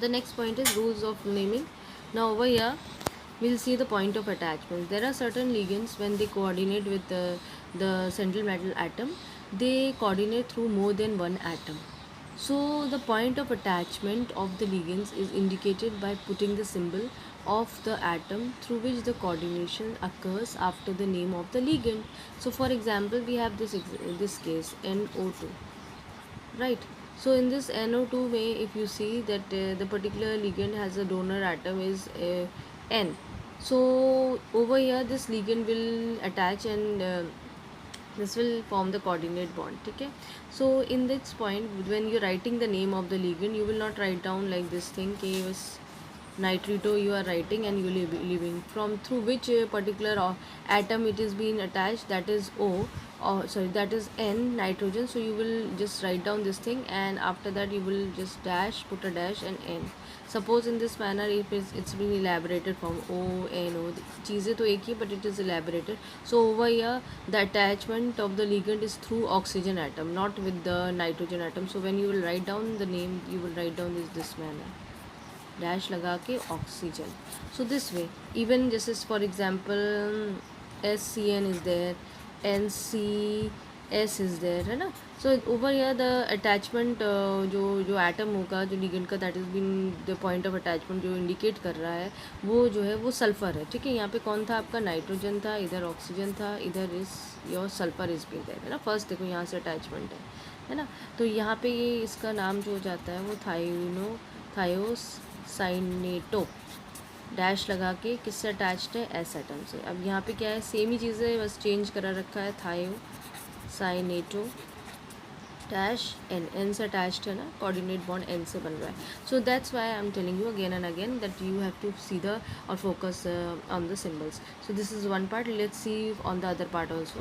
The next point is rules of naming. Now over here we'll see the point of attachment. There are certain ligands when they coordinate with the central metal atom, they coordinate through more than one atom. So the point of attachment of the ligands is indicated by putting the symbol of the atom through which the coordination occurs after the name of the ligand. So for example, we have this case NO2, right? So in this NO2 way, if you see that the particular ligand has a donor atom is N. So over here this ligand will attach and this will form the coordinate bond. Okay, so in this point when you're writing the name of the ligand, you will not write down like this thing K was nitrito you are writing and you will be leaving from through which particular atom it is being attached, that is O, or sorry, that is N, nitrogen. So you will just write down this thing and after that you will just dash, put a dash and N. Suppose in this manner if it's been elaborated from O, N, O, चीज़ें तो एक ही but it is elaborated. So over here the attachment of the ligand is through oxygen atom, not with the nitrogen atom. So when you will write down the name, you will write down this manner, dash लगा के oxygen. So this way even जैसे for example SCN is there, NCS is there, है ना. So over here the attachment जो atom होगा जो ligand का, that is been the point of attachment जो इंडिकेट कर रहा है वो जो है वो सल्फ़र है. ठीक है, यहाँ पे कौन था आपका, नाइट्रोजन था, इधर ऑक्सीजन था, इधर इस your sulphur is been there, है ना. फर्स्ट देखो यहाँ से अटैचमेंट है ना. तो यहाँ पे ये इसका नाम जो हो जाता है वो थायोस साइनेटो, डैश लगा के किससे अटैच्ड है, एस एटम से. अब यहाँ पे क्या है, सेम ही चीज़ है, बस चेंज करा रखा है, थायो साइनेटो डैश एन से अटैच्ड है ना, कोऑर्डिनेट बॉन्ड एन से बन रहा है. So that's why I am telling you again and again that you have to see the और focus on the symbols. So this is one part. Let's see on the other part also.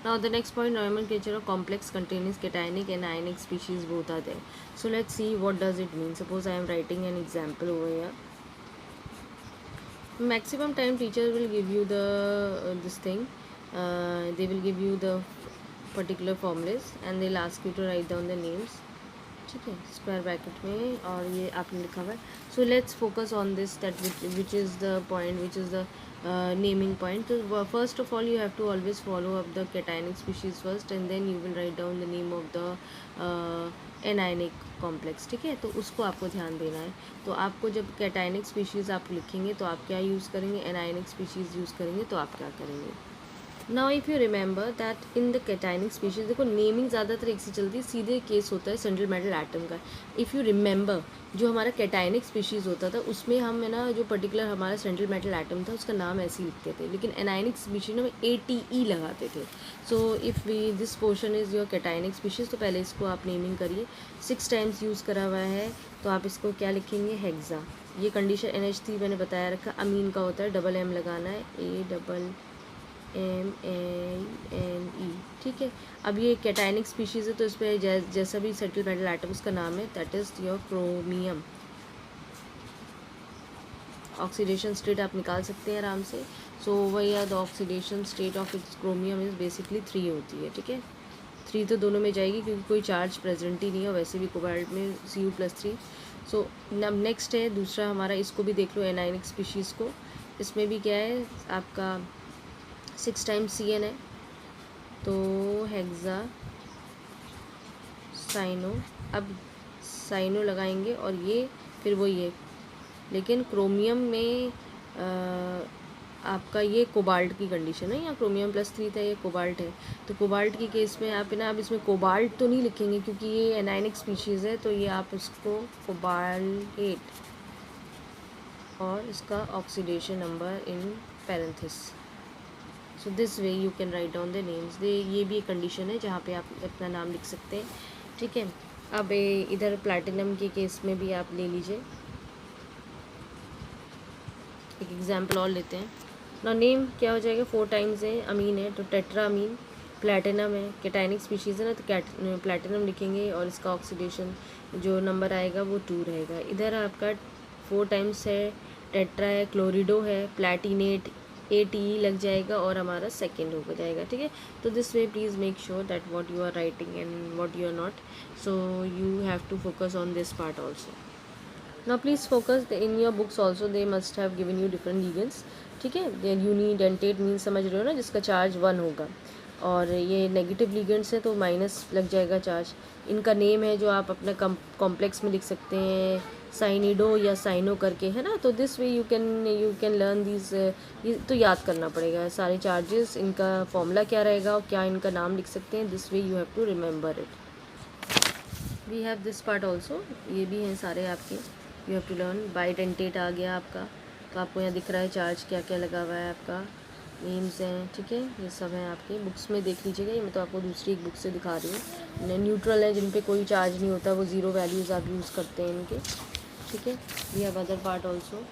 Now the next point, nomenclature of complex containing cationic and ionic species both are there. So let's see what does it mean. Suppose I am writing an example over here. Maximum time teacher will give you the this thing. They will give you the particular formulas and they'll ask you to write down the names. ठीक है, square bracket में और ये आपने लिखा हुआ है. So let's focus on this that which is the point, which is the naming point. So first of all you have to always follow up the cationic species first and then you will write down the name of the anionic complex. ठीक है, तो उसको आपको ध्यान देना है. तो आपको जब cationic species आप लिखेंगे तो आप क्या यूज़ करेंगे, anionic species यूज़ करेंगे तो आप क्या करेंगे. Now if you remember that in the cationic species, देखो नेमिंग ज़्यादातर एक से चलती है, सीधे केस होता है सेंट्रल मेटल एटम का. इफ़ यू रिमेंबर जो हमारा कैटाइनिक स्पीशीज़ होता था उसमें हम है ना जो पर्टिकुलर हमारा सेंट्रल मेटल एटम था उसका नाम ऐसे ही लिखते थे, लेकिन एनाइनिक स्पीशीज में ATE लगाते थे. So if we this portion is your cationic species, तो पहले इसको आप नेमिंग करिए. 6 टाइम्स यूज़ करा हुआ है तो आप इसको क्या लिखेंगे, हेक्सा. ये कंडीशन NH3 मैंने बताया रखा, अमीन का होता है, डबल M लगाना है, AMANE. ठीक है, अब ये कैटाइनिक स्पीशीज़ है तो इस पर जैसा भी सेंट्रल मेटल एटम उसका नाम है, that is your chromium. Oxidation state आप निकाल सकते हैं आराम से. सो वही the oxidation state of its chromium is basically 3 होती है. ठीक है, 3 तो दोनों में जाएगी क्योंकि कोई चार्ज प्रेजेंट ही नहीं है, वैसे भी कोबाल्ट में Cu+3. सो अब नेक्स्ट है दूसरा हमारा, इसको भी देख लो एनाइनिक स्पीशीज़ को. इसमें भी क्या है आपका 6 टाइम्स CN है तो हेक्सा साइनो. अब साइनो लगाएंगे और ये फिर वो ये, लेकिन क्रोमियम में आपका ये कोबाल्ट की कंडीशन है, यहाँ क्रोमियम+3 था, ये कोबाल्ट है. तो कोबाल्ट की केस में आप ना, अब इसमें कोबाल्ट तो नहीं लिखेंगे क्योंकि ये एनाइनिक स्पीशीज़ है, तो ये आप इसको कोबाल्ट और इसका oxidation number in parenthesis. So this way you can write down the names. ये भी एक कंडीशन है जहाँ पे आप अपना नाम लिख सकते हैं. ठीक है, अब इधर प्लैटिनम के केस में भी आप ले लीजिए. एक एग्जांपल और लेते हैं ना. नेम क्या हो जाएगा, 4 टाइम्स है, अमीन है तो टेट्रा अमीन. प्लैटिनम है, कैटाइनिक स्पीशीज़ है ना, तो प्लैटिनम लिखेंगे और इसका ऑक्सीडेशन जो नंबर आएगा वो 2 रहेगा. इधर आपका 4 टाइम्स है, टेट्रा है, क्लोरिडो है, प्लैटिनेट ATE लग जाएगा और हमारा सेकेंड हो जाएगा. ठीक है, तो this way please make sure that what you are writing and what you are not. So you have to focus on this part also. Now please focus in your books also they must have given you different ligands. ठीक है, unidentate mean समझ रहे हो ना, जिसका charge 1 होगा, और ये नेगेटिव लिगेंड्स है तो माइनस लग जाएगा चार्ज। इनका नेम है जो आप अपने कॉम्प्लेक्स में लिख सकते हैं, साइनिडो या साइनो करके, है ना। तो this way you can learn this. ये तो याद करना पड़ेगा सारे चार्जेस, इनका फॉर्मूला क्या रहेगा और क्या इनका नाम लिख सकते हैं। This way you have to remember it. We have this part also, ये भी हैं सारे आपके, you have to learn. Bidentate आ गया आपका, तो आपको यहाँ दिख रहा है चार्ज क्या क्या लगा हुआ है, आपका नेम्स हैं, ठीक है, ये सब हैं आपके बुक्स में, देख लीजिएगा। ये मैं तो आपको दूसरी एक बुक से दिखा रही हूँ। न्यूट्रल है, जिन पे कोई चार्ज नहीं होता, वो ज़ीरो वैल्यूज़ आप यूज़ करते हैं इनके, ठीक है। We have other part also.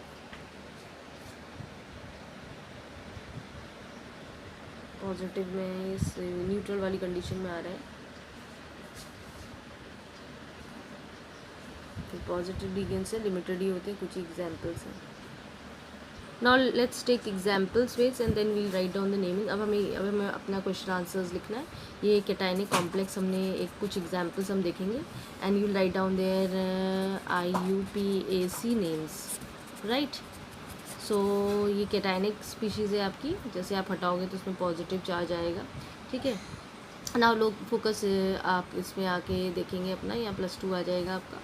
Positive में इस न्यूट्रल वाली कंडीशन में आ रहे हैं, पॉजिटिव लिगेंड्स से लिमिटेड ही होते हैं, कुछ एग्जांपल्स हैं। Now let's take examples ways and then we'll write down the naming. अब हमें अपना क्वेश्चन आंसर्स लिखना है। ये कैटायनिक कॉम्प्लेक्स हमने एक कुछ एग्जांपल्स हम देखेंगे and you will write down their IUPAC names, right. So ये कैटायनिक स्पीशीज़ है आपकी, जैसे आप हटाओगे तो उसमें पॉजिटिव चार्ज आएगा, ठीक है। नाउ लोग फोकस आप इसमें आके देखेंगे अपना, यहाँ +2 आ जाएगा आपका।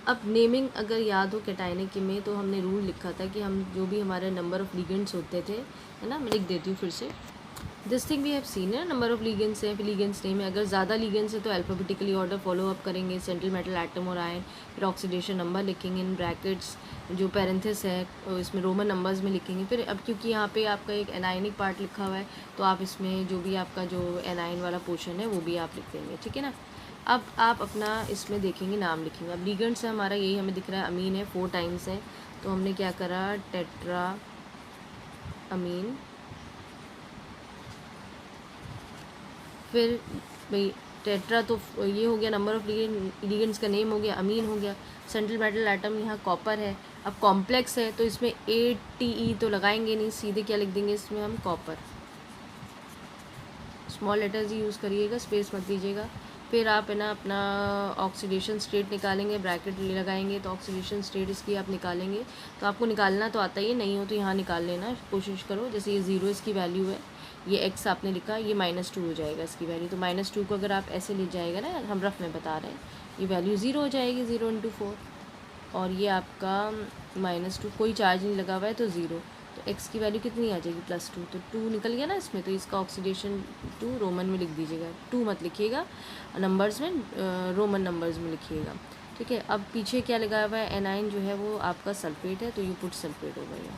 अब नेमिंग अगर याद हो कैटायनिक में, तो हमने रूल लिखा था कि हम जो भी हमारे नंबर ऑफ़ लिगेंड्स होते थे, है ना, मैं लिख देती हूँ फिर से। This thing we have seen है, नंबर ऑफ लिगेंड्स है, फिर लिगेंड्स नेम है। अगर ज़्यादा लिगेंड्स है तो अल्फ़ाबेटिकली ऑर्डर फॉलो अप करेंगे, सेंट्रल मेटल एटम और आयन, फिर ऑक्सीडेशन नंबर लिखेंगे इन ब्रैकेट्स, जो पैरेंथेसिस है इसमें रोमन नंबर्स में लिखेंगे। फिर अब क्योंकि यहाँ पे आपका एक एनायनिक पार्ट लिखा हुआ है, तो आप इसमें जो भी आपका जो एनायन वाला पोर्शन है वो भी आप लिख देंगे, ठीक है ना। अब आप अपना इसमें देखेंगे, नाम लिखेंगे। अब लिगेंड्स है हमारा, यही हमें दिख रहा है, अमीन है, 4 टाइम्स है, तो हमने क्या करा, टेट्रा अमीन। फिर भाई टेट्रा तो ये हो गया, नंबर ऑफ लिगेंड्स का नेम हो गया, अमीन हो गया। सेंट्रल मेटल एटम यहाँ कॉपर है। अब कॉम्प्लेक्स है तो इसमें ATE तो लगाएंगे नहीं, सीधे क्या लिख देंगे इसमें हम, कॉपर। स्मॉल लेटर्स ही यूज़ करिएगा, स्पेस मत दीजिएगा। फिर आप है ना अपना ऑक्सीडेशन स्टेट निकालेंगे, ब्रैकेट लगाएंगे, तो ऑक्सीडेशन स्टेट इसकी आप निकालेंगे। तो आपको निकालना तो आता ही नहीं हो तो यहाँ निकाल लेना कोशिश करो। जैसे ये 0 इसकी वैल्यू है, ये x आपने लिखा, ये -2 हो जाएगा इसकी वैल्यू। तो -2 को अगर आप ऐसे ले जाएगा ना, हम रफ में बता रहे हैं, ये वैल्यू 0 हो जाएगी, 0 × 4। और ये आपका -2, कोई चार्ज नहीं लगा हुआ है तो 0, तो x की वैल्यू कितनी आ जाएगी, +2। तो 2 निकल गया ना इसमें, तो इसका ऑक्सीडेशन 2 रोमन में लिख दीजिएगा, 2 मत लिखिएगा नंबर्स में, रोमन नंबर्स में लिखिएगा, ठीक है। अब पीछे क्या लगा हुआ है, एनाइन जो है वो आपका सल्फेट है, तो यू पुट सल्फेट हो गया,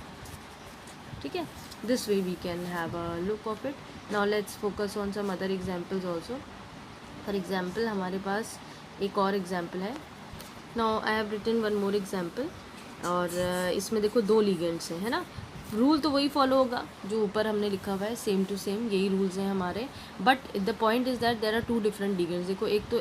ठीक है। This way we can have a look of it. Now let's focus on some other examples also. For example हमारे पास एक और एग्जांपल है। Now I have written one more example, और इसमें देखो 2 लिगेंड्स हैं, है ना। रूल तो वही फॉलो होगा जो ऊपर हमने लिखा हुआ है, सेम टू सेम यही रूल्स हैं हमारे, but the point is that there are 2 different ligands. देखो एक तो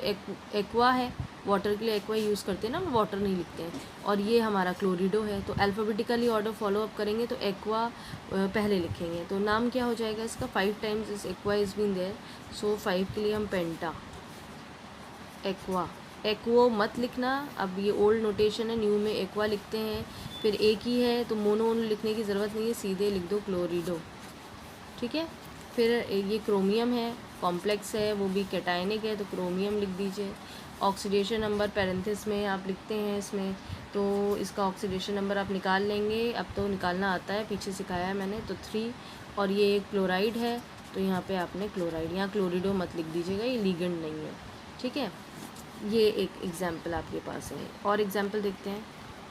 एक्वा है, वाटर के लिए एक्वा यूज़ करते हैं ना, वाटर नहीं लिखते हैं, और ये हमारा क्लोरिडो है। तो अल्फ़ाबेटिकली ऑर्डर फॉलो अप करेंगे, तो एक्वा पहले लिखेंगे, तो नाम क्या हो जाएगा इसका, 5 टाइम्स इस एक्वा इज़ बीन देयर, सो 5 के लिए हम पेंटा एक्वा। एक्वो मत लिखना, अब ये ओल्ड नोटेशन है, न्यू में एक्वा लिखते हैं। फिर एक ही है तो मोनो लिखने की ज़रूरत नहीं है, सीधे लिख दो क्लोरिडो, ठीक है। फिर ये क्रोमियम है, कॉम्प्लेक्स है, वो भी कैटायनिक है, तो क्रोमियम लिख दीजिए। ऑक्सीडेशन नंबर पैरेंथिस में आप लिखते हैं इसमें, तो इसका ऑक्सीडेशन नंबर आप निकाल लेंगे, अब तो निकालना आता है, पीछे सिखाया है मैंने, तो 3। और ये क्लोराइड है, तो यहाँ पे आपने क्लोराइड, यहाँ क्लोरिडो मत लिख दीजिएगा, ये लीगेंड नहीं है, ठीक है। ये एक एग्जाम्पल आपके पास है, और एग्जाम्पल देखते हैं।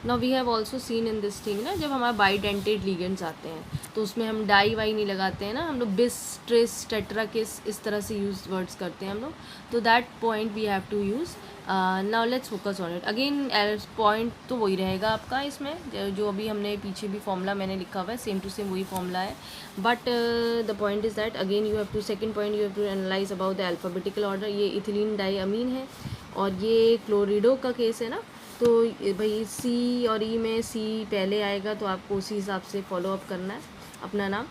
Now we have also seen in this thing ना, जब हमारे बाइडेंटेड लिगेंड्स आते हैं तो उसमें हम डाई वाई नहीं लगाते हैं ना, हम लोग बिस, ट्रिस, टेट्रा किस, इस तरह से यूज वर्ड्स करते हैं हम लोग, तो that point we have to use. Now let's focus on it again. Point तो वही रहेगा आपका इसमें, जो अभी हमने पीछे भी फॉर्मूला मैंने लिखा हुआ है, सेम टू सेम वही फॉर्मूला है, but the point is that again you have to, second point you have to analyse about the alphabetical order. ये इथिलीन डाई अमीन है, और ये क्लोरिडो का केस है ना, तो भाई सी और ई में सी पहले आएगा, तो आपको उसी हिसाब से फॉलो अप करना है अपना नाम।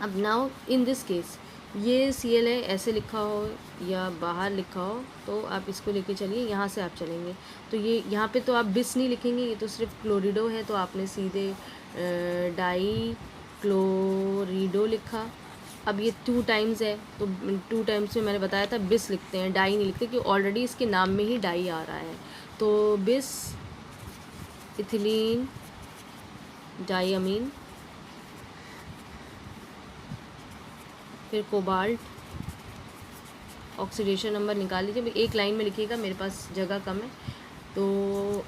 अब नाउ इन दिस केस ये CL है, ऐसे लिखा हो या बाहर लिखा हो तो आप इसको लेके चलिए, यहाँ से आप चलेंगे तो ये यहाँ पे तो आप बिस नहीं लिखेंगे, ये तो सिर्फ क्लोरिडो है, तो आपने सीधे डाई क्लोरिडो लिखा। अब ये 2 टाइम्स है तो 2 टाइम्स में मैंने बताया था बिस लिखते हैं, डाई नहीं लिखते, क्योंकि ऑलरेडी इसके नाम में ही डाई आ रहा है। तो बिस इथिलीन डाईअमीन, फिर कोबाल्ट, ऑक्सीडेशन नंबर निकाल लीजिए। एक लाइन में लिखिएगा, मेरे पास जगह कम है। तो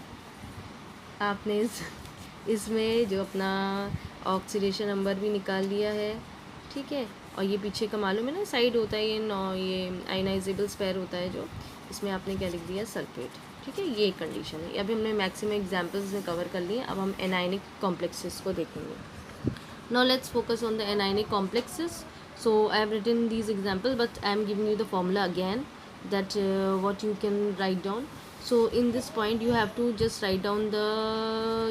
आपने इसमें जो अपना ऑक्सीडेशन नंबर भी निकाल लिया है, ठीक है। और ये पीछे का मालूम है ना, साइड होता है ये आयनाइजेबल स्पेयर होता है जो, इसमें आपने क्या लिख दिया, सल्फेट, ठीक है। ये कंडीशन है। अभी हमने मैक्सिमम एग्जांपल्स में कवर कर लिए, अब हम एनायनिक कॉम्प्लेक्सेस को देखेंगे। Now let's focus on the anionic complexes. So I have written these examples, but I am giving you the formula again, that what you can write down. So in this point you have to just write down the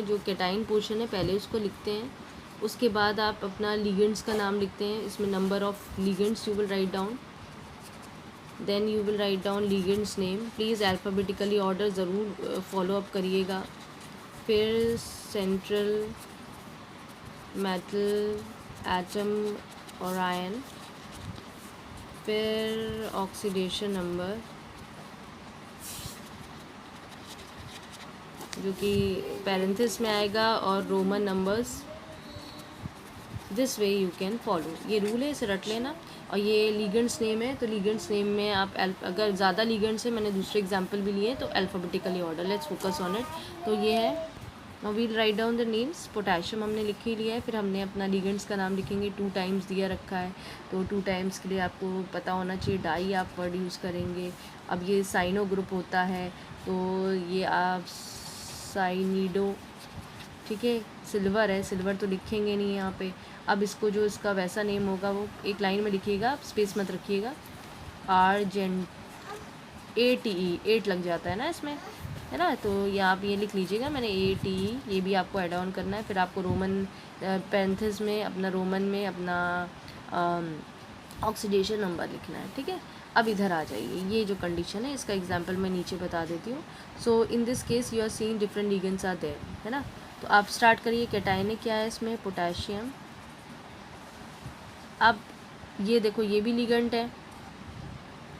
जो cation portion है, पहले उसको लिखते हैं, उसके बाद आप अपना ligands का नाम लिखते हैं, इसमें number of ligands you will write down, then you will write down ligands name, please alphabetically order ज़रूर follow up करिएगा। फिर central मेटल एटम और आयन, फिर ऑक्सीडेशन नंबर जो कि पैरेंथिस में आएगा, और Roman numbers. This way you can follow, ये रूल है, इसे रट लेना। और ये लीगेंड्स नेम है, तो लीगेंड्स नेम में आप अगर ज़्यादा लीगेंड्स है, मैंने दूसरे एग्जांपल भी लिए, तो alphabetically order, let's focus on it. तो ये है, now we'll write down the names. Potassium हमने लिख ही लिया है, फिर हमने अपना लिगेंड्स का नाम लिखेंगे, 2 टाइम्स दिया रखा है, तो 2 टाइम्स के लिए आपको पता होना चाहिए डाई आप वर्ड यूज़ करेंगे। अब ये साइनो ग्रुप होता है, तो ये आप साइनिडो, ठीक है। सिल्वर है, सिल्वर तो लिखेंगे नहीं यहाँ पे। अब इसको जो इसका वैसा नेम होगा वो एक लाइन में लिखिएगा, स्पेस मत रखिएगा। आर्जेंट, ATE, 8 लग जाता है ना इसमें, है ना, तो ये आप ये लिख लीजिएगा, मैंने ATE, ये भी आपको ऐड ऑन करना है। फिर आपको रोमन पैरेंथेसिस में अपना रोमन में अपना ऑक्सीडेशन नंबर लिखना है, ठीक है। अब इधर आ जाइए, ये जो कंडीशन है इसका एग्जांपल मैं नीचे बता देती हूँ। So in this case you are seeing different ligands are there, है ना। तो आप स्टार्ट करिए, कैटायनिक क्या है इसमें, पोटेशियम। अब ये देखो, ये भी लिगेंड है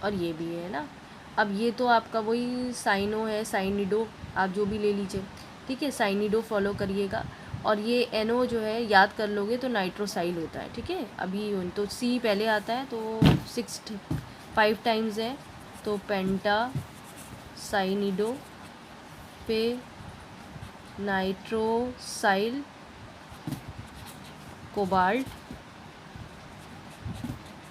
और ये भी है ना। अब ये तो आपका वही साइनो है, साइनिडो, आप जो भी ले लीजिए, ठीक है, साइनिडो फॉलो करिएगा। और ये एनो जो है याद कर लोगे तो नाइट्रोसाइल होता है, ठीक है। अभी तो सी पहले आता है, तो 5 टाइम्स है, तो पेंटा साइनिडो, पे नाइट्रोसाइल, कोबाल्ट,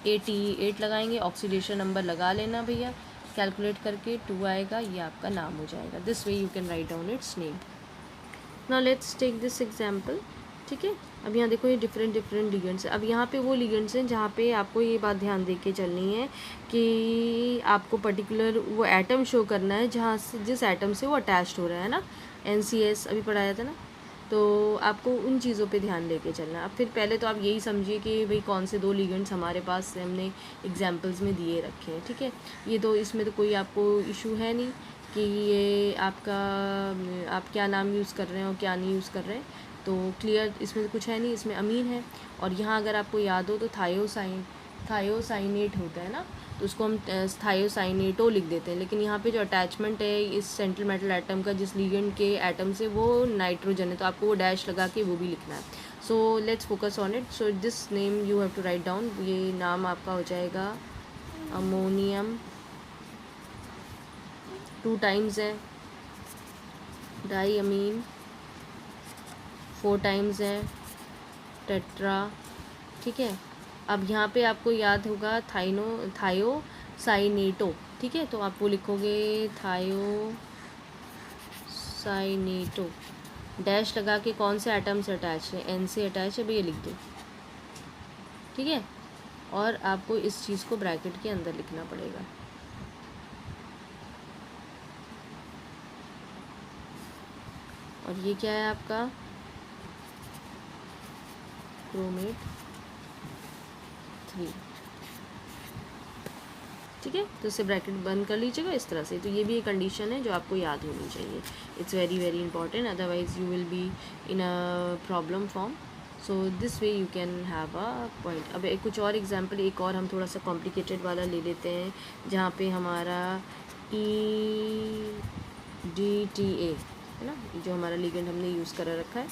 ATE 8 लगाएंगे, ऑक्सीडेशन नंबर लगा लेना भैया, कैलकुलेट करके 2 आएगा, ये आपका नाम हो जाएगा। This way you can write down its name. Now let's take this example, ठीक है। अब यहाँ देखो, ये डिफरेंट लिगेंड्स है। अब यहाँ पे वो लिगेंड्स हैं जहाँ पे आपको ये बात ध्यान दे के चलनी है कि आपको पर्टिकुलर वो एटम शो करना है जहाँ से, जिस एटम से वो अटैच्ड हो रहा है ना। NCS अभी पढ़ाया था ना, तो आपको उन चीज़ों पे ध्यान लेके चलना है। अब फिर पहले तो आप यही समझिए कि भाई कौन से 2 लिगेंड्स हमारे पास हमने एग्जांपल्स में दिए रखे हैं, ठीक है। ये तो इसमें तो कोई आपको इशू है नहीं कि ये आपका, आप क्या नाम यूज़ कर रहे हैं और क्या नहीं यूज़ कर रहे हैं, तो क्लियर, इसमें तो कुछ है नहीं। इसमें अमीन है, और यहाँ अगर आपको याद हो तो थायोसाइनेट होता है ना, तो उसको हम थायोसाइनेटो लिख देते हैं। लेकिन यहाँ पे जो अटैचमेंट है इस सेंट्रल मेटल एटम का जिस लिगेंड के एटम से, वो नाइट्रोजन है, तो आपको वो डैश लगा के वो भी लिखना है। So let's focus on it. So this name you have to write down, ये नाम आपका हो जाएगा अमोनियम, 2 टाइम्स है, डाईअमीन 4 टाइम्स है, टेट्रा, ठीक है। अब यहाँ पे आपको याद होगा थायोसाइनेटो, ठीक है, तो आप वो लिखोगे थायोसाइनेटो, डैश लगा के कौन से एटम से अटैच है, N से अटैच है, भैया लिख दो, ठीक है। और आपको इस चीज़ को ब्रैकेट के अंदर लिखना पड़ेगा। और ये क्या है आपका, क्रोमेट 3, ठीक है, तो इससे ब्रैकेट बंद कर लीजिएगा इस तरह से। तो ये भी एक कंडीशन है जो आपको याद होनी चाहिए, it's very very important, otherwise you will be in a problem form. So this way you can have a point. अब एक कुछ और एग्जांपल, एक और हम थोड़ा सा कॉम्प्लिकेटेड वाला ले लेते हैं, जहाँ पे हमारा EDTA है ना, जो हमारा लिगेंड हमने यूज़ कर रखा है।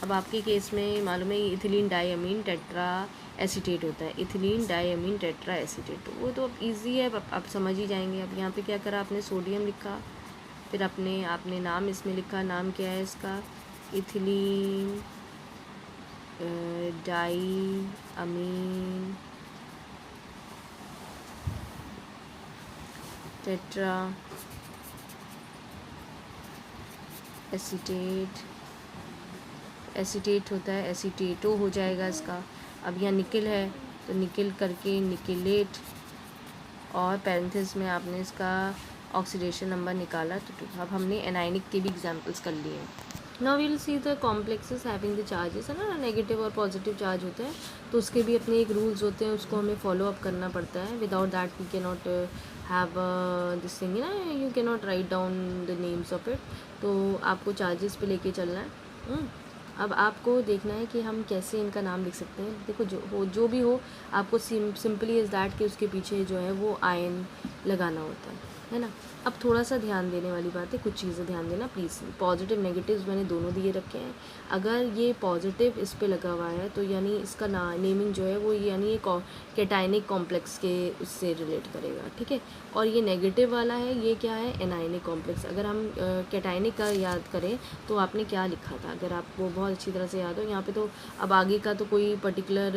अब आपके केस में मालूम है इथिलीन डाइअमीन टेट्रा एसीटेट होता है, इथिलीन डाइअमीन टेट्रा एसीटेट, वो तो अब ईजी है, आप समझ ही जाएंगे। अब यहाँ पे क्या करा आपने, सोडियम लिखा, फिर आपने नाम इसमें लिखा, नाम क्या है इसका, इथिलीन डाइअमीन टेट्रा एसीटेट होता है, एसीटेटो हो जाएगा इसका। अब यहाँ निकल है तो निकल करके निकलेट, और पैरेंथेसिस में आपने इसका ऑक्सीडेशन नंबर निकाला तो 2। अब हमने एनाइनिक के भी एग्जांपल्स कर लिए हैं। Now we will see the complexes having the charges, है ना, नेगेटिव और पॉजिटिव चार्ज होते हैं, तो उसके भी अपने एक रूल्स होते हैं, उसको हमें फॉलो अप करना पड़ता है। Without that we can not have this thing, ना, you can not write down the names of it. तो आपको चार्जेस पे लेके चलना है। अब आपको देखना है कि हम कैसे इनका नाम लिख सकते हैं। देखो जो भी हो, आपको सिंपली इज़ दैट कि उसके पीछे जो है वो आयन लगाना होता है ना। अब थोड़ा सा ध्यान देने वाली बात है, कुछ चीज़ें ध्यान देना प्लीज़। पॉजिटिव नेगेटिव्स मैंने दोनों दिए रखे हैं। अगर ये पॉजिटिव इस पे लगा हुआ है तो यानी इसका नेमिंग जो है वो यानी ये कैटायनिक कॉम्प्लेक्स के उससे रिलेट करेगा, ठीक है। और ये नेगेटिव वाला है, ये क्या है, एनायनिक कॉम्प्लेक्स। अगर हम कैटायनिक का याद करें तो आपने क्या लिखा था, अगर आपको बहुत अच्छी तरह से याद हो, यहाँ पे तो अब आगे का तो कोई पर्टिकुलर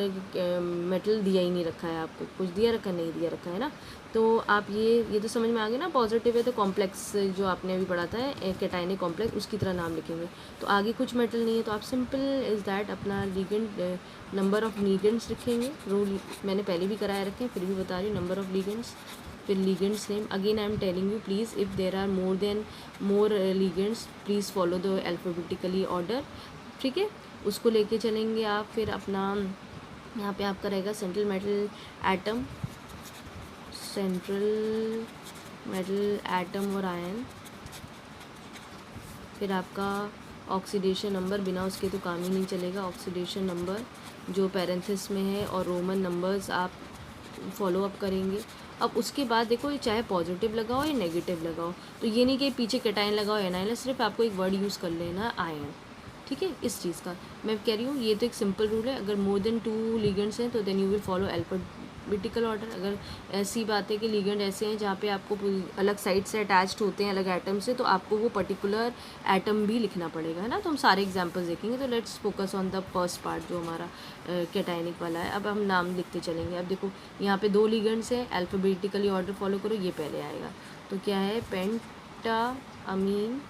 मेटल दिया ही नहीं रखा है, आपको कुछ दिया रखा नहीं दिया रखा है ना। तो आप ये तो समझ में आ गया ना, पॉजिटिव है तो कॉम्प्लेक्स जो आपने अभी पढ़ा था कैटायनिक कॉम्प्लेक्स, उसकी तरह नाम लिखेंगे। तो आगे कुछ मेटल नहीं है तो आप सिंपल इज़ दैट अपना लिगेंड नंबर ऑफ़ लिगेंड्स लिखेंगे। रूल मैंने पहले भी कराए रखे हैं, फिर भी बता रही हूँ, नंबर ऑफ़ लिगेंड्स, फिर ligands name. Again I am telling you please, if there are more ligands please follow the alphabetically order, ठीक है, उसको लेके चलेंगे आप। फिर अपना यहाँ पे आपका रहेगा central metal atom, central metal atom और आयन, फिर आपका ऑक्सीडेशन नंबर, बिना उसके तो काम ही नहीं चलेगा, ऑक्सीडेशन नंबर जो पैरेंथिस में है, और रोमन नंबर्स आप फॉलो अप करेंगे। अब उसके बाद देखो, ये चाहे पॉजिटिव लगाओ या नेगेटिव लगाओ, तो ये नहीं कि पीछे कैटाइन लगाओ एनाइन, सिर्फ आपको एक वर्ड यूज़ कर लेना आयन, ठीक है। इस चीज़ का मैं कह रही हूँ, ये तो एक सिंपल रूल है। अगर मोर देन 2 लिगेंड्स हैं तो then you will follow alphabetical order. अगर ऐसी बात है कि लिगेंड ऐसे हैं जहाँ पे आपको अलग साइड से अटैच्ड होते हैं अलग एटम से, तो आपको वो पर्टिकुलर एटम भी लिखना पड़ेगा, है ना। तो हम सारे एग्जांपल्स देखेंगे। तो let's focus on the first part जो हमारा कैटाइनिक वाला है। अब हम नाम लिखते चलेंगे। अब देखो यहाँ पे 2 लिगेंड्स हैं, अल्फ़ाबेटिकली ऑर्डर फॉलो करो, ये पहले आएगा। तो क्या है, पेंटाअमीन,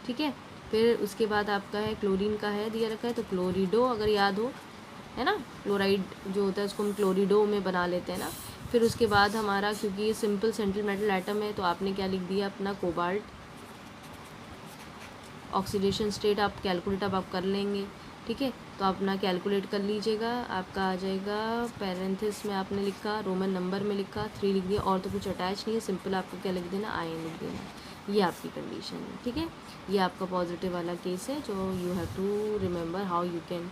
ठीक है। फिर उसके बाद आपका है क्लोरीन का है दिया रखा है, तो क्लोरिडो, अगर याद हो, है ना, क्लोराइड जो होता है उसको हम क्लोरिडो में बना लेते हैं ना। फिर उसके बाद हमारा, क्योंकि ये सिंपल सेंट्रल मेटल एटम है, तो आपने क्या लिख दिया अपना, कोबाल्ट। ऑक्सीडेशन स्टेट आप कैलकुलेट अब आप कर लेंगे, ठीक है। तो अपना कैलकुलेट कर लीजिएगा, आपका आ जाएगा, पैरेंथिस में आपने लिखा, रोमन नंबर में लिखा 3 लिख दिया, और तो कुछ अटैच नहीं है, सिंपल आपको क्या लिख देना, आयन लिख देना। ये आपकी कंडीशन है, ठीक है। ये आपका पॉजिटिव वाला केस है, जो you have to remember how you can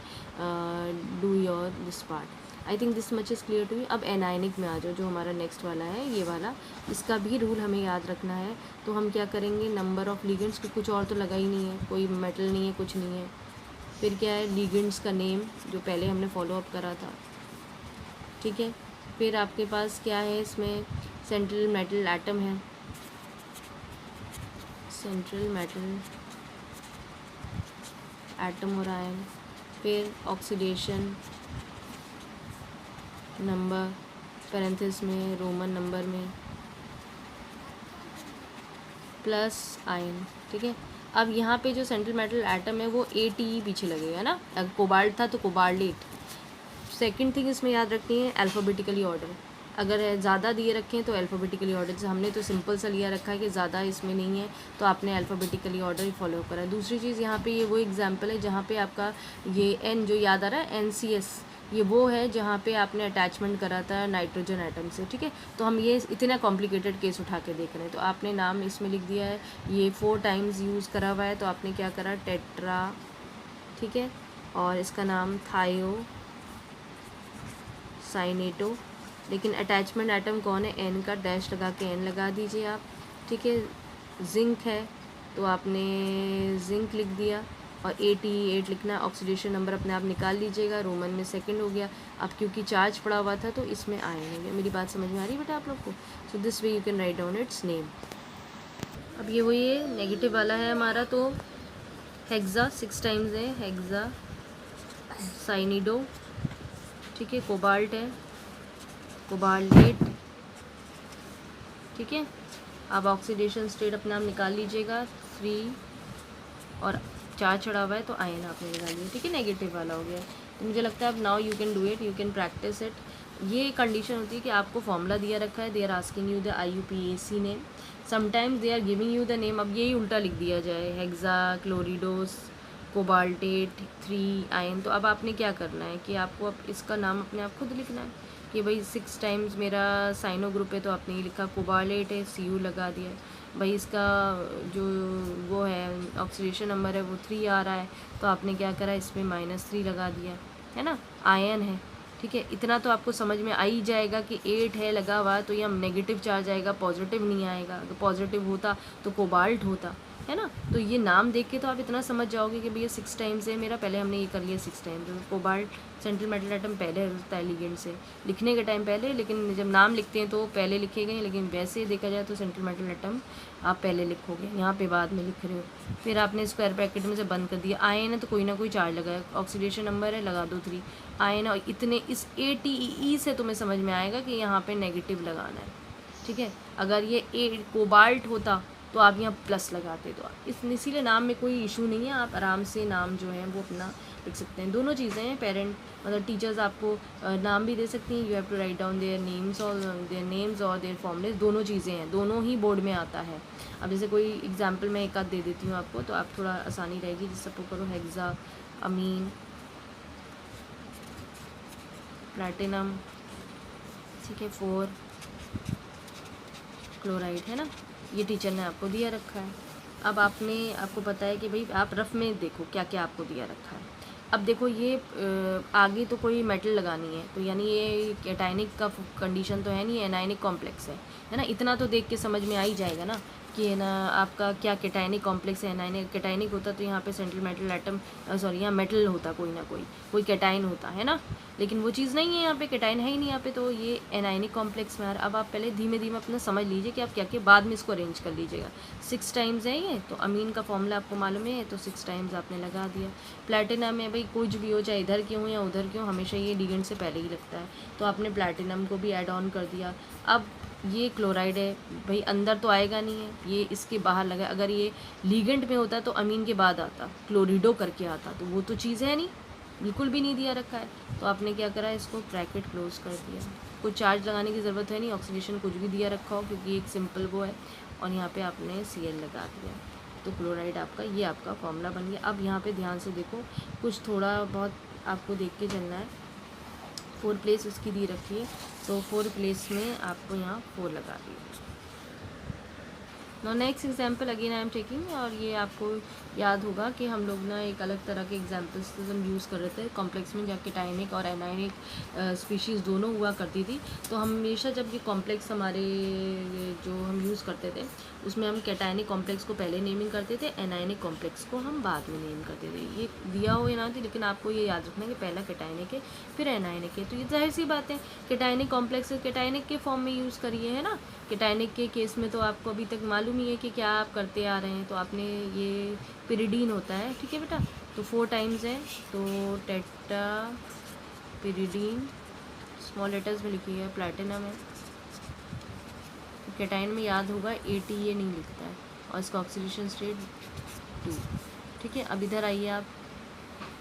do your this part. I think this much is clear to you. अब एनाइनिक में आ जाओ, जो हमारा नेक्स्ट वाला है, ये वाला, इसका भी रूल हमें याद रखना है। तो हम क्या करेंगे, नंबर ऑफ़ लिगेंड्स की, कुछ और तो लगा ही नहीं है, कोई मेटल नहीं है, कुछ नहीं है। फिर क्या है, लिगेंड्स का नेम जो पहले हमने फॉलो अप करा था, ठीक है। फिर आपके पास क्या है, इसमें सेंट्रल मेटल एटम है, सेंट्रल मेटल एटम और आयन। फिर ऑक्सीडेशन नंबर, पैरेंथिस में, रोमन नंबर में, प्लस आयन, ठीक है। अब यहाँ पे जो सेंट्रल मेटल एटम है वो ATE पीछे लगेगा ना, अगर कोबाल्ट था तो कोबाल्ट 8। सेकेंड थिंग इसमें याद रखनी है, अल्फ़ाबेटिकली ऑर्डर। अगर ज़्यादा दिए रखे हैं तो अल्फ़ाबेटिकली ऑर्डर, से हमने तो सिंपल सा लिया रखा है कि ज़्यादा इसमें नहीं है तो आपने अल्फ़ाबेटिकली ऑर्डर ही फॉलो करा है। दूसरी चीज़ यहाँ पे ये वो एग्जांपल है जहाँ पे आपका ये एन जो याद आ रहा है NCS, ये वो है जहाँ पे आपने अटैचमेंट करा था नाइट्रोजन एटम से, ठीक है। तो हम ये इतना कॉम्प्लिकेटेड केस उठा के देख रहे हैं, तो आपने नाम इसमें लिख दिया है, ये 4 टाइम्स यूज़ करा हुआ है तो आपने क्या करा, टेट्रा, ठीक है, और इसका नाम थायो साइनेटो, लेकिन अटैचमेंट एटम कौन है, एन का, डैश लगा के एन लगा दीजिए आप, ठीक है। जिंक है तो आपने जिंक लिख दिया और 88 लिखना है। ऑक्सीडेशन नंबर अपने आप निकाल लीजिएगा, रोमन में सेकंड हो गया। अब क्योंकि चार्ज पड़ा हुआ था तो इसमें आयन हो गया। मेरी बात समझ में आ रही है बेटा आप लोग को? सो this way you can write down its name. अब ये वही है, नेगेटिव वाला है हमारा, तो हेक्सा 6 टाइम्स है, हेक्सा साइनिडो, ठीक है। कोबाल्ट है, कोबाल्टेट, ठीक है। अब ऑक्सीडेशन स्टेट अपने आप निकाल लीजिएगा, 3 और चार्ज चढ़ा हुआ है तो आयन आपने निकाल लिया, ठीक है। नेगेटिव वाला हो गया। तो मुझे लगता है अब now you can do it, you can practice it. ये कंडीशन होती है कि आपको फॉर्मूला दिया रखा है, they are asking you the IUPAC name, sometimes they are giving you the name. अब यही उल्टा लिख दिया जाए, हेक्सा क्लोरिडोस कोबाल्टेट 3 आयन। तो अब आपने क्या करना है कि आपको अब इसका नाम अपने आप खुद लिखना है कि भाई 6 टाइम्स मेरा साइनो ग्रुप है तो आपने ये लिखा, कोबालेट है CU लगा दिया, भाई इसका जो वो है ऑक्सीडेशन नंबर है वो 3 आ रहा है तो आपने क्या करा, इसमें -3 लगा दिया, है ना। आयन है, ठीक है। इतना तो आपको समझ में आ ही जाएगा कि 8 है लगा हुआ तो यह नेगेटिव चार्ज आएगा, पॉजिटिव नहीं आएगा। अगर पॉजिटिव होता तो कोबाल्ट होता, है ना। तो ये नाम देख के तो आप इतना समझ जाओगे कि भैया 6 टाइम्स है मेरा, पहले हमने ये कर लिया 6 टाइम्स। तो कोबाल्ट सेंट्रल मेटल एटम पहले होता है लिगेंड से, लिखने के टाइम पहले, लेकिन जब नाम लिखते हैं तो पहले लिखेंगे, लेकिन वैसे देखा जाए तो सेंट्रल मेटल एटम आप पहले लिखोगे, यहाँ पे बाद में लिख रहे हो। फिर आपने स्क्वायर ब्रैकेट में से बंद कर दिया। आयन है तो कोई ना कोई चार्ज लगा है, ऑक्सीडेशन नंबर है लगा दो 3 आयन, और इतने इस ATE से तुम्हें समझ में आएगा कि यहाँ पे नेगेटिव लगाना है, ठीक है। अगर ये कोबाल्ट होता तो आप यहाँ प्लस लगाते, तो इसीलिए नाम में कोई इशू नहीं है, आप आराम से नाम जो है वो अपना लिख सकते हैं। दोनों चीज़ें हैं, पेरेंट मतलब टीचर्स आपको नाम भी दे सकती हैं, you have to write down their names और देयर फॉर्मूलेस, दोनों चीज़ें हैं, दोनों ही बोर्ड में आता है। अब जैसे कोई एग्जाम्पल मैं एक आध दे देती हूँ आपको तो आप थोड़ा आसानी रहेगी। जैसे सपोज करो हेक्सा अमीन प्लैटिनम, ठीक है, 4 क्लोराइड, है ना। ये टीचर ने आपको दिया रखा है। अब आपको पता है कि भाई आप रफ में देखो क्या क्या आपको दिया रखा है। अब देखो ये आगे तो कोई मेटल लगानी है, तो यानी ये कैटायनिक का कंडीशन तो है नहीं, एनायनिक कॉम्प्लेक्स है ना। इतना तो देख के समझ में आ ही जाएगा ना कि है ना आपका क्या कैटायनिक कॉम्प्लेक्स है। एनायनिक कैटायनिक होता तो यहाँ पे सेंट्रल मेटल एटम, सॉरी यहाँ मेटल होता, कोई ना कोई कैटायन होता है ना, लेकिन वो चीज़ नहीं है यहाँ पे, कैटायन है ही नहीं यहाँ पे, तो ये एनायनिक कॉम्प्लेक्स में आ रहा। अब आप पहले धीमे धीमे अपना समझ लीजिए कि आप क्या क्या, बाद में इसको अरेंज कर लीजिएगा। 6 टाइम्स है ये, तो अमीन का फॉर्मूला आपको मालूम है, तो 6 टाइम्स आपने लगा दिया। प्लैटिनम में भाई कुछ भी हो, चाहे इधर क्यों या उधर क्यों, हमेशा ये लिगेंड से पहले ही लगता है, तो आपने प्लैटिनम को भी ऐड ऑन कर दिया। अब ये क्लोराइड है, भाई अंदर तो आएगा नहीं है, ये इसके बाहर लगा। अगर ये लिगेंड में होता तो अमीन के बाद आता, क्लोरिडो करके आता, तो वो तो चीज़ है नहीं, बिल्कुल भी नहीं दिया रखा है। तो आपने क्या करा, इसको ब्रैकेट क्लोज कर दिया। कोई चार्ज लगाने की ज़रूरत है नहीं, ऑक्सीडेशन कुछ भी दिया रखा हो क्योंकि एक सिंपल वो है, और यहाँ पे आपने Cl लगा दिया, तो क्लोराइड आपका, ये आपका फॉर्मूला बन गया। अब यहाँ पे ध्यान से देखो, कुछ थोड़ा बहुत आपको देख के चलना है। 4 प्लेस उसकी दी रखी है, तो 4 प्लेस में आपको यहाँ 4 लगा दिया। No next example again I am taking, और ये आपको याद होगा कि हम लोग ना एक अलग तरह के एग्जाम्पल्स हम यूज़ कर रहे थे कॉम्प्लेक्स में, जबकि कैटायनिक और एनायनिक स्पीशीज़ दोनों हुआ करती थी। तो हमेशा जब ये कॉम्प्लेक्स हमारे जो हम यूज़ करते थे उसमें हम कैटायनिक कॉम्प्लेक्स को पहले नेमिंग करते थे, एनायनिक कॉम्प्लेक्स को हम बाद में नेम करते थे। ये दिया हो या ना थी, लेकिन आपको ये याद रखना है कि पहला कैटायनिक है फिर एनायनिक है। तो ये जाहिर सी बात है, कैटायनिक कॉम्प्लेक्स कैटायनिक के फॉर्म में यूज़ करिए, है ना। कैटायनिक के केस में तो आपको अभी तक मालूम ही है कि क्या आप करते आ रहे हैं, तो आपने ये पिरिडीन होता है, ठीक है बेटा, तो 4 टाइम्स है, तो टेट्रा पिरिडीन स्मॉल लेटर्स में लिखी है, प्लैटिनम है। कैटायन में याद होगा AT ये नहीं लिखता है, और इसका ऑक्सीडेशन स्टेट 2, ठीक है। अब इधर आइए आप,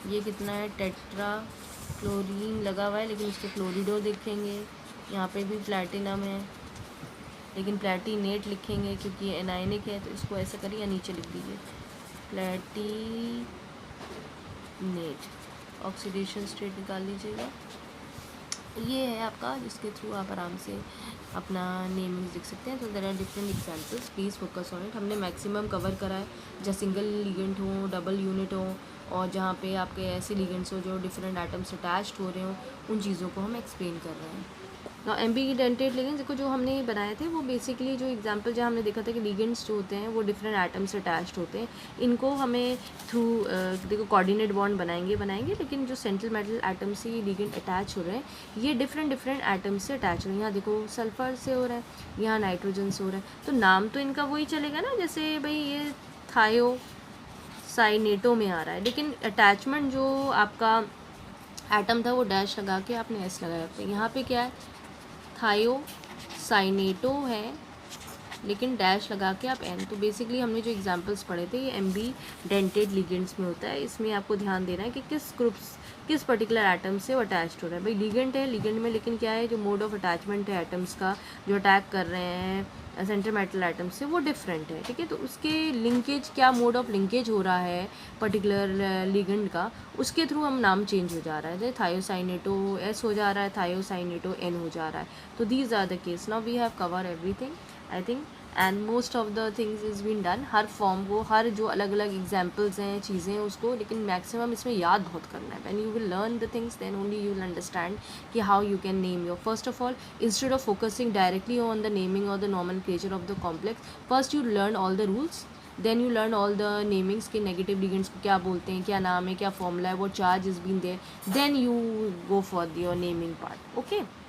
ये कितना है, टेट्रा क्लोरीन लगा हुआ है, लेकिन इसको क्लोरिडो देखेंगे, यहाँ पे भी प्लैटिनम है, लेकिन प्लैटिनेट लिखेंगे क्योंकि ये एनायनिक है, तो इसको ऐसे करिए या नीचे लिख दीजिए प्लैटिनेट, ऑक्सीडेशन स्टेट निकाल लीजिएगा। ये है आपका, जिसके थ्रू आप आराम से अपना नेमिंग लिख सकते हैं। तो there are different examples, please focus on it. हमने मैक्सिमम कवर करा है, जहाँ सिंगल लिगेंड हो, डबल यूनिट हो, और जहाँ पे आपके ऐसे लिगेंड्स हो जो डिफरेंट आइटम्स अटैच्ड हो रहे हो, उन चीज़ों को हम एक्सप्लेन कर रहे हैं। ना एम्बीडेंटेड लिगेंड्स देखो जो हमने बनाए थे वो बेसिकली जो एग्जांपल जहाँ हमने देखा था कि लिगेंड्स जो होते हैं वो डिफरेंट आइटम्स से अटैच्ड होते हैं, इनको हमें थ्रू देखो कोऑर्डिनेट बॉन्ड बनाएंगे, लेकिन जो सेंट्रल मेटल आइटम से ये लिगेंड अटैच हो रहे हैं ये डिफरेंट आइटम्स से अटैच हो रहे हैं। यहाँ देखो सल्फर से हो रहा है, यहाँ नाइट्रोजन से हो रहा है, तो नाम तो इनका वही चलेगा ना, जैसे भाई ये थायो साइनेटो में आ रहा है, लेकिन अटैचमेंट जो आपका एटम था वो डैश लगा के आपने एस लगाया। तो यहाँ पे क्या है, थायो साइनेटो है, लेकिन डैश लगा के आप एन। तो बेसिकली हमने जो एग्जांपल्स पढ़े थे ये एम्बी डेंटेड लिगेंड्स में होता है। इसमें आपको ध्यान देना है कि किस ग्रुप्स किस पर्टिकुलर एटम से वो अटैच्ड हो रहा है। भाई लिगेंड है, लिगेंड में लेकिन क्या है, जो मोड ऑफ अटैचमेंट है एटम्स का जो अटैक कर रहे हैं सेंटर मेटल आइटम से वो डिफरेंट है, ठीक है। तो उसके लिंकेज, क्या मोड ऑफ लिंकेज हो रहा है पर्टिकुलर लिगेंड का, उसके थ्रू हम नाम चेंज हो जा रहा है। जैसे थायोसाइनेटो एस हो जा रहा है, थायोसाइनेटो एन हो जा रहा है। तो these are the case. Now we have covered everything I think, and most of the things is been done. हर फॉर्म को, हर जो अलग अलग एग्जाम्पल्स हैं, चीज़ें हैं, उसको लेकिन मैक्सिमम इसमें याद बहुत करना है। When you will learn the things then only you will understand कि how you can name your. First of all, instead of focusing directly on the naming और the nomenclature of the complex, first you learn all the rules, then you learn all the namings के negative ligands को क्या बोलते हैं, क्या नाम है, क्या फॉर्मूला है, वो charge is been there, then you go for your naming part. Okay.